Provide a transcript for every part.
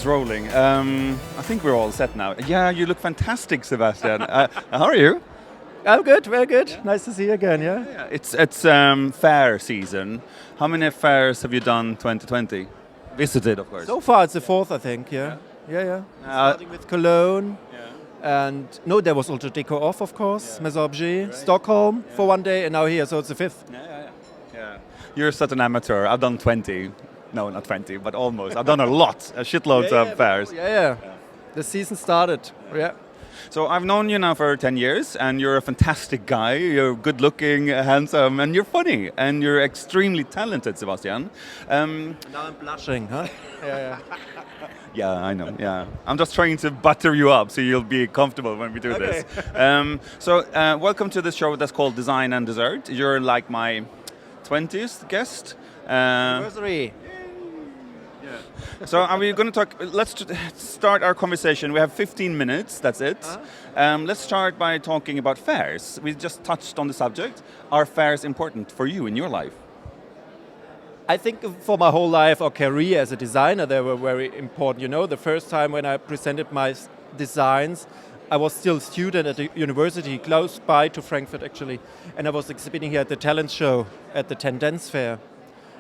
it's rolling. I think we're all set now. Yeah, you look fantastic, Sebastian. How are you? I'm good, very good. Yeah. Nice to see you again, yeah? Yeah, it's fair season. How many fairs have you done 2020? Visited, of course. So far it's the fourth, I think, yeah. Yeah. Starting with Cologne. Yeah. And no, there was also Deco Off, of course, yeah. Maison right. Stockholm for one day, and now here, so it's the fifth. Yeah. You're such an amateur. I've done 20. No, not 20, but almost. I've done a lot, shitloads of fairs. Yeah. The season started, yeah. So I've known you now for 10 years, and you're a fantastic guy. You're good-looking, handsome, and you're funny, and you're extremely talented, Sebastian. Now I'm blushing, huh? Yeah. Yeah, I know, yeah. I'm just trying to butter you up so you'll be comfortable when we do this. So welcome to this show that's called Design&Dessert. You're like my 20th guest. Anniversary. So are we going to talk, let's start our conversation. We have 15 minutes, that's it. Let's start by talking about fairs. We just touched on the subject. Are fairs important for you in your life? I think for my whole life or career as a designer, they were very important. You know, the first time when I presented my designs, I was still a student at the university, close by to Frankfurt actually. And I was exhibiting here at the talent show at the Tendenz Fair.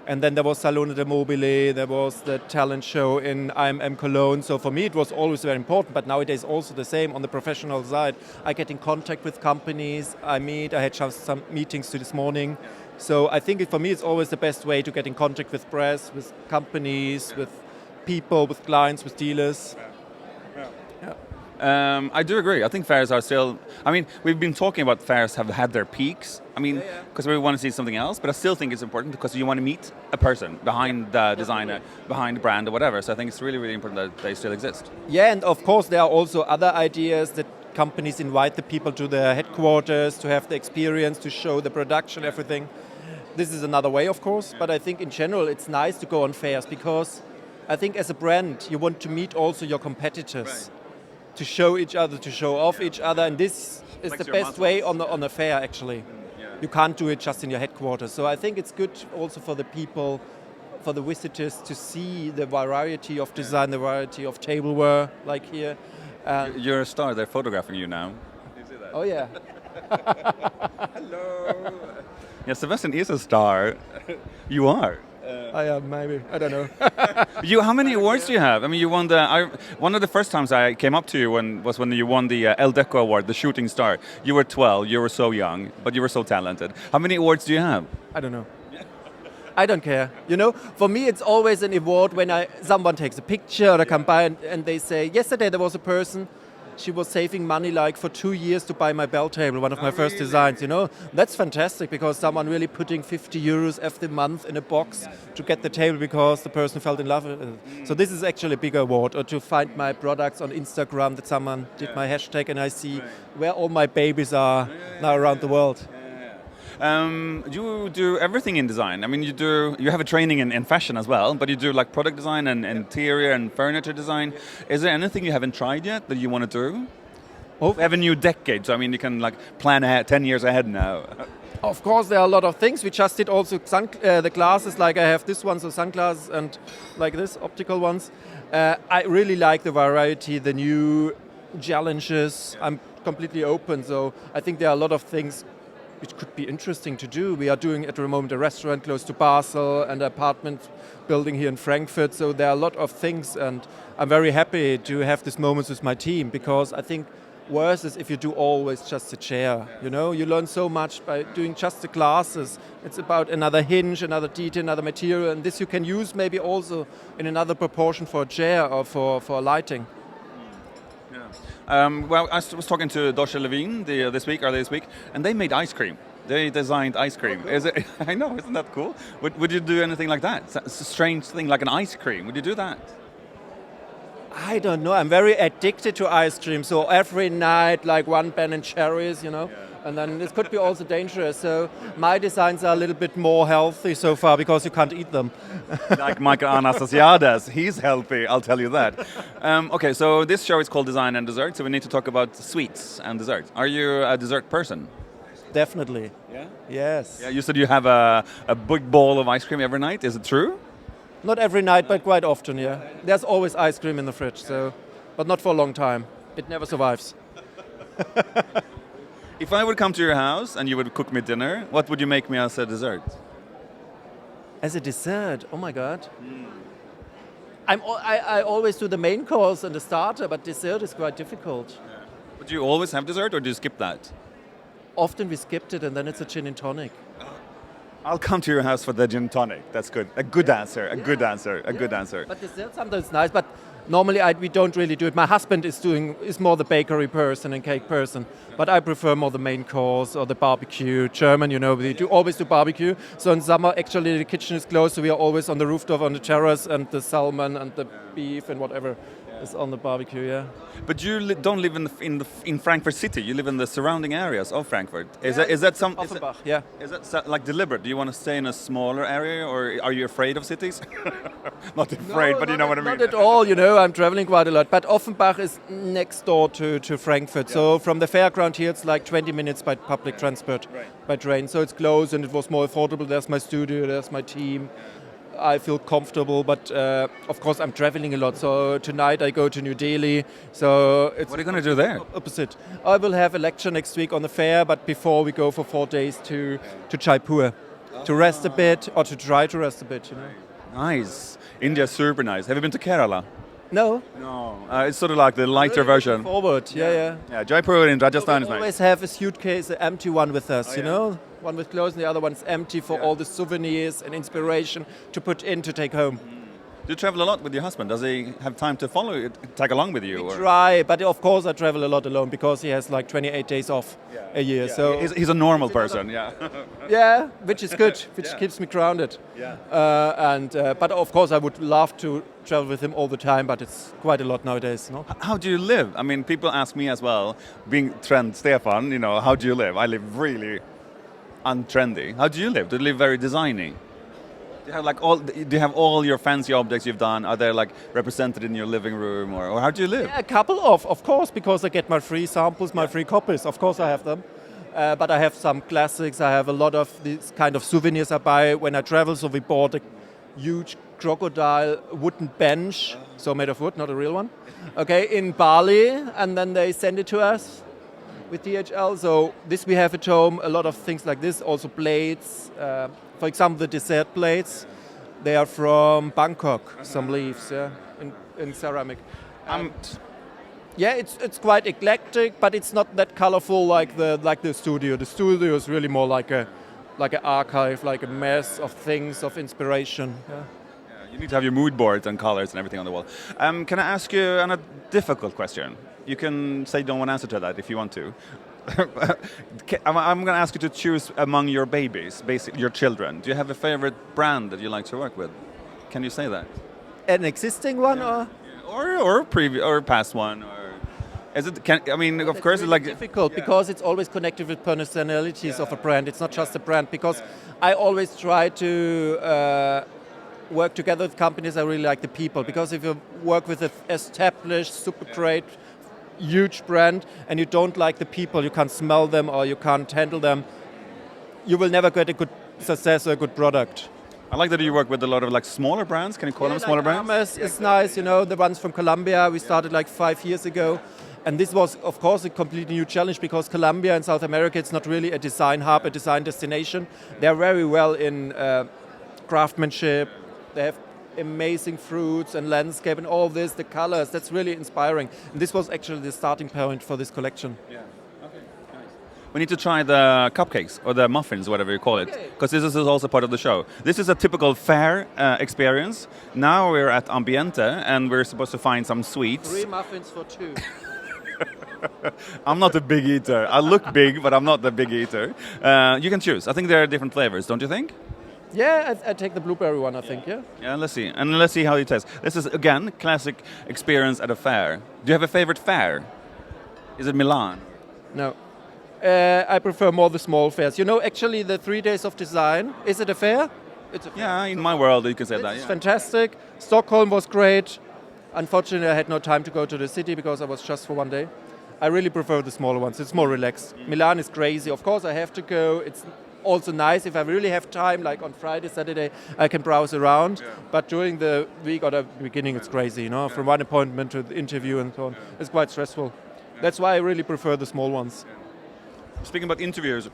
And then there was Salone de Mobile, there was the talent show in IMM Cologne. So for me it was always very important, but nowadays also the same on the professional side. I get in contact with companies, I had just some meetings this morning. So I think for me it's always the best way to get in contact with press, with companies, with people, with clients, with dealers. I do agree. I think fairs are still... I mean, we've been talking about fairs have had their peaks. I mean, because we want to see something else, but I still think it's important because you want to meet a person behind the designer, behind the brand or whatever. So I think it's really, really important that they still exist. Yeah, and of course there are also other ideas that companies invite the people to their headquarters to have the experience, to show the production, everything. This is another way, of course, but I think in general it's nice to go on fairs because I think as a brand you want to meet also your competitors. Right. To show each other, to show off each other, and this is the best way on a fair actually. You can't do it just in your headquarters. So I think it's good also for the people, for the visitors to see the variety of design, the variety of tableware like here. You're a star, they're photographing you now. Did you see that? Oh yeah. Hello. Yeah, Sebastian is a star. You are. I am, maybe. I don't know. How many awards do you have? I mean, you won one of the first times I came up to you was when you won the El Deco Award, the Shooting Star. You were 12, you were so young, but you were so talented. How many awards do you have? I don't know. I don't care. You know, for me it's always an award when someone takes a picture or come by and they say, yesterday there was a person, she was saving money like for 2 years to buy my bell table, one of my first designs, you know. That's fantastic because someone really putting 50 euros every month in a box to get the table because the person fell in love with it. So this is actually a big award. Or to find my products on Instagram that someone did my hashtag and I see where all my babies are now around the world. You do everything in design. I mean, you have a training in fashion as well, but you do like product design and interior and furniture design. Is there anything you haven't tried yet that you want to do? We have a new decade, so I mean, you can like plan ahead, 10 years ahead now. Of course, there are a lot of things. We just did also the glasses, like I have this one, so sunglasses and like this, optical ones. I really like the variety, the new challenges. I'm completely open, so I think there are a lot of things which could be interesting to do. We are doing at the moment a restaurant close to Basel and an apartment building here in Frankfurt. So there are a lot of things and I'm very happy to have these moments with my team because I think worse is if you do always just a chair. You know, you learn so much by doing just the glasses. It's about another hinge, another detail, another material, and this you can use maybe also in another proportion for a chair or for lighting. Well, I was talking to Deutsche Levine earlier this week, and they made ice cream. They designed ice cream. Oh, cool. I know, isn't that cool? Would you do anything like that? It's a strange thing, like an ice cream. Would you do that? I don't know. I'm very addicted to ice cream. So every night, like one Ben & Cherries, you know. Yeah. And then this could be also dangerous. So my designs are a little bit more healthy so far because you can't eat them. Like Michael Anastasiades, he's healthy, I'll tell you that. Okay, so this show is called Design&Dessert, so we need to talk about sweets and desserts. Are you a dessert person? Definitely. Yeah? Yes. Yeah, you said you have a big bowl of ice cream every night. Is it true? Not every night, but quite often, yeah. There's always ice cream in the fridge, so, but not for a long time. It never survives. If I would come to your house and you would cook me dinner, what would you make me as a dessert? As a dessert, oh my God. I always do the main course and the starter, but dessert is quite difficult. Would you always have dessert or do you skip that? Often we skipped it and then it's a gin and tonic. I'll come to your house for the gin tonic. That's good. A good answer. A good answer. A good answer. But dessert sometimes nice, but normally we don't really do it. My husband is more the bakery person and cake person, but I prefer more the main course or the barbecue. German, we always do barbecue. So in summer, actually, the kitchen is closed, so we are always on the rooftop, on the terrace, and the salmon and the beef and whatever is on the barbecue. Yeah. But you don't live in Frankfurt City. You live in the surrounding areas of Frankfurt. Is that some? Offenbach, yeah. Is that like deliberate? Do you want to stay in a smaller area, or are you afraid of cities? Not afraid, but you know what I mean. Not at all. I'm traveling quite a lot. But Offenbach is next door to Frankfurt. Yeah. So from the fairground here, it's like 20 minutes by public transport, by train. So it's close and it was more affordable. There's my studio. There's my team. I feel comfortable, but of course I'm traveling a lot. So tonight I go to New Delhi. So what are you going to do there? Opposite. I will have a lecture next week on the fair, but before we go for 4 days to Jaipur to rest a bit, or to try to rest a bit. Nice. India's super nice. Have you been to Kerala? No. No. It's sort of like the lighter version. Forward. Yeah. Jaipur in Rajasthan is we nice. always have a suitcase, an empty one with us. One with clothes and the other one's empty for all the souvenirs and inspiration to put in to take home. Do you travel a lot with your husband? Does he have time to tag along with you? We try, but of course I travel a lot alone because he has like 28 days off a year. Yeah. So he's a normal person, yeah. Yeah, which is good, which keeps me grounded. Yeah. But of course I would love to travel with him all the time, but it's quite a lot nowadays. No? How do you live? I mean, people ask me as well, being trend Stefan, how do you live? I live really untrendy. How do you live? Do you live very designy? Do you have all your fancy objects you've done? Are they like represented in your living room, or how do you live? Yeah, a couple of course, because I get my free samples, my free copies. Of course I have them. But I have some classics. I have a lot of these kind of souvenirs I buy when I travel. So we bought a huge crocodile wooden bench, so made of wood, not a real one. Okay, in Bali, and then they send it to us with DHL. So this we have at home. A lot of things like this. Also plates. For example, the dessert plates. They are from Bangkok. Some leaves, in ceramic. Yeah, it's quite eclectic, but it's not that colorful like the studio. The studio is really more like an archive, like a mess of things, of inspiration. Yeah. You need to have your mood boards and colors and everything on the wall. Can I ask you a difficult question? You can say you don't want to answer to that if you want to. I'm going to ask you to choose among your babies, basically your children. Do you have a favorite brand that you like to work with? Can you say that? An existing one, or previous or past one, or is it? Of course, really it's like difficult because it's always connected with personalities of a brand. It's not just a brand, because I always try to work together with companies. I really like the people, because if you work with an established, super great, huge brand and you don't like the people, you can't smell them or you can't handle them, you will never get a good success or a good product. I like that you work with a lot of like smaller brands. Can you call them smaller brands? Hermes is nice, the ones from Colombia. We started like 5 years ago. And this was, of course, a completely new challenge, because Colombia and South America, it's not really a design hub, a design destination. They're very well in craftsmanship. They have amazing fruits and landscape and all this, the colors, that's really inspiring. And this was actually the starting point for this collection. Yeah. Okay. Nice. We need to try the cupcakes or the muffins, whatever you call it, because this is also part of the show. This is a typical fair experience. Now we're at Ambiente and we're supposed to find some sweets. 3 muffins for 2. I'm not a big eater. I look big, but I'm not the big eater. You can choose. I think there are different flavors, don't you think? Yeah, I take the blueberry one, I think, yeah. Yeah, let's see. And let's see how it tastes. This is, again, classic experience at a fair. Do you have a favorite fair? Is it Milan? No. I prefer more the small fairs. Actually, the 3 days of design, is it a fair? It's a fair. Yeah, in my world, you can say that. It's fantastic. Stockholm was great. Unfortunately, I had no time to go to the city because I was just for 1 day. I really prefer the smaller ones. It's more relaxed. Milan is crazy. Of course, I have to go. It's also nice if I really have time, like on Friday, Saturday, I can browse around. But during the week or the beginning, it's crazy, from one appointment to the interview and so on. It's quite stressful. That's why I really prefer the small ones. Speaking about interviews,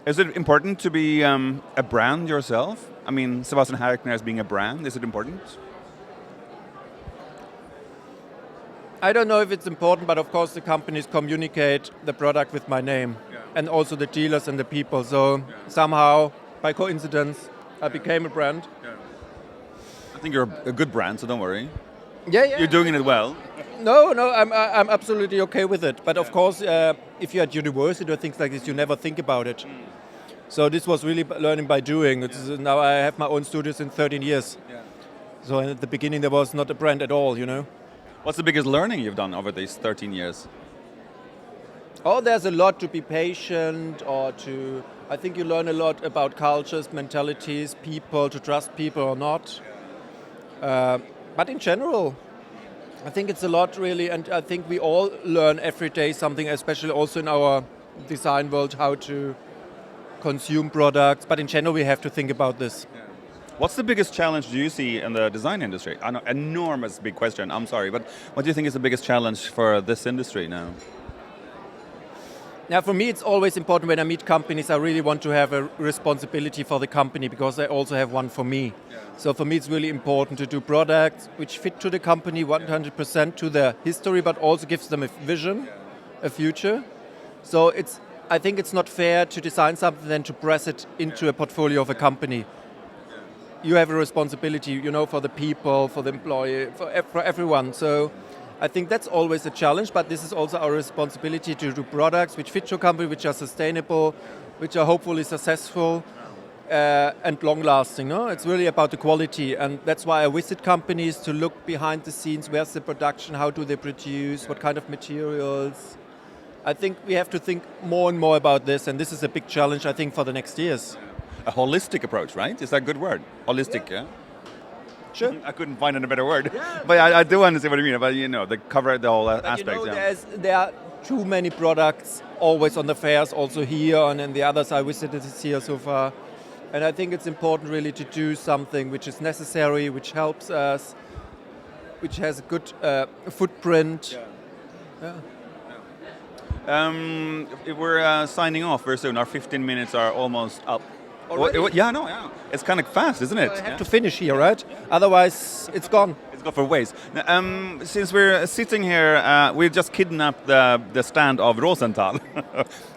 is it important to be a brand yourself? I mean, Sebastian Herkner as being a brand, is it important? I don't know if it's important, but of course the companies communicate the product with my name, and also the dealers and the people. So somehow, by coincidence, I became a brand. I think you're a good brand, so don't worry. Yeah. You're doing it well. No, I'm absolutely okay with it. But of course, if you're at university or things like this, you never think about it. So this was really learning by doing. Now I have my own studio since 13 years. So at the beginning there was not a brand at all, What's the biggest learning you've done over these 13 years? Oh, there's a lot to be patient I think you learn a lot about cultures, mentalities, people, to trust people or not. But in general, I think it's a lot really, and I think we all learn every day something, especially also in our design world, how to consume products. But in general, we have to think about this. What's the biggest challenge do you see in the design industry? I know, enormous big question, I'm sorry, but what do you think is the biggest challenge for this industry now? Now, for me, it's always important when I meet companies, I really want to have a responsibility for the company because I also have one for me. So for me, it's really important to do products which fit to the company 100% to their history, but also gives them a vision, a future. So I think it's not fair to design something and to press it into a portfolio of a company. You have a responsibility, for the people, for the employee, for everyone. So I think that's always a challenge, but this is also our responsibility to do products which fit your company, which are sustainable, which are hopefully successful and long-lasting. It's really about the quality, and that's why I visit companies to look behind the scenes. Where's the production? How do they produce? What kind of materials? I think we have to think more and more about this, and this is a big challenge, I think, for the next years. A holistic approach, right? Is that a good word? Holistic, yeah? Sure. I couldn't find a better word. But I do understand what you mean, but they cover the whole aspect. There are too many products always on the fairs, also here and in the others I visited this year so far. And I think it's important really to do something which is necessary, which helps us, which has a good footprint. We're signing off very soon. Our 15 minutes are almost up. Already? Yeah. It's kind of fast, isn't it? I have to finish here, right? Otherwise, it's gone. It's gone for waste. Since we're sitting here, we just kidnapped the stand of Rosenthal.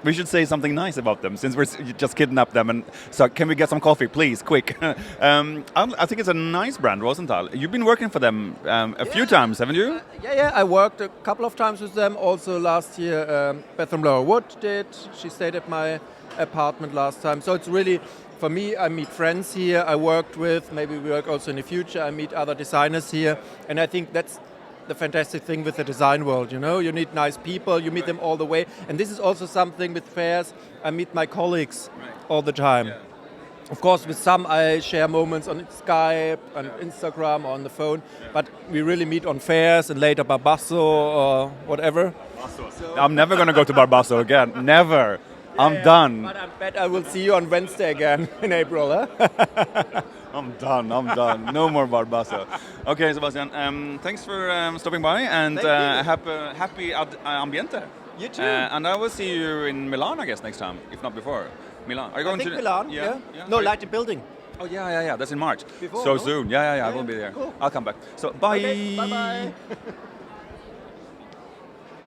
We should say something nice about them, since we're just kidnapped them. And so, can we get some coffee, please, quick? I think it's a nice brand, Rosenthal. You've been working for them a few times, haven't you? Yeah. I worked a couple of times with them. Also last year, Bethlehem Laura Wood did. She stayed at my apartment last time. So it's really, for me, I meet friends here I worked with. Maybe we work also in the future. I meet other designers here. And I think that's the fantastic thing with the design world, You need nice people, you meet them all the way. And this is also something with fairs. I meet my colleagues all the time. Of course, with some I share moments on Skype, on Instagram, or on the phone. But we really meet on fairs and later Barbasso or whatever. I'm never going to go to Barbasso again. Never. I'm done. But I bet I will see you on Wednesday again in April, huh? I'm done. No more Barbasso. Okay, Sebastian, thanks for stopping by, and happy ambiente. You too. And I will see you in Milan, I guess, next time, if not before. Milan. Are you going to Milan? Yeah. No, Light Building. Oh, yeah. That's in March. Before, so no? soon. Yeah. I will be there. Cool. I'll come back. So, bye. Okay, bye-bye.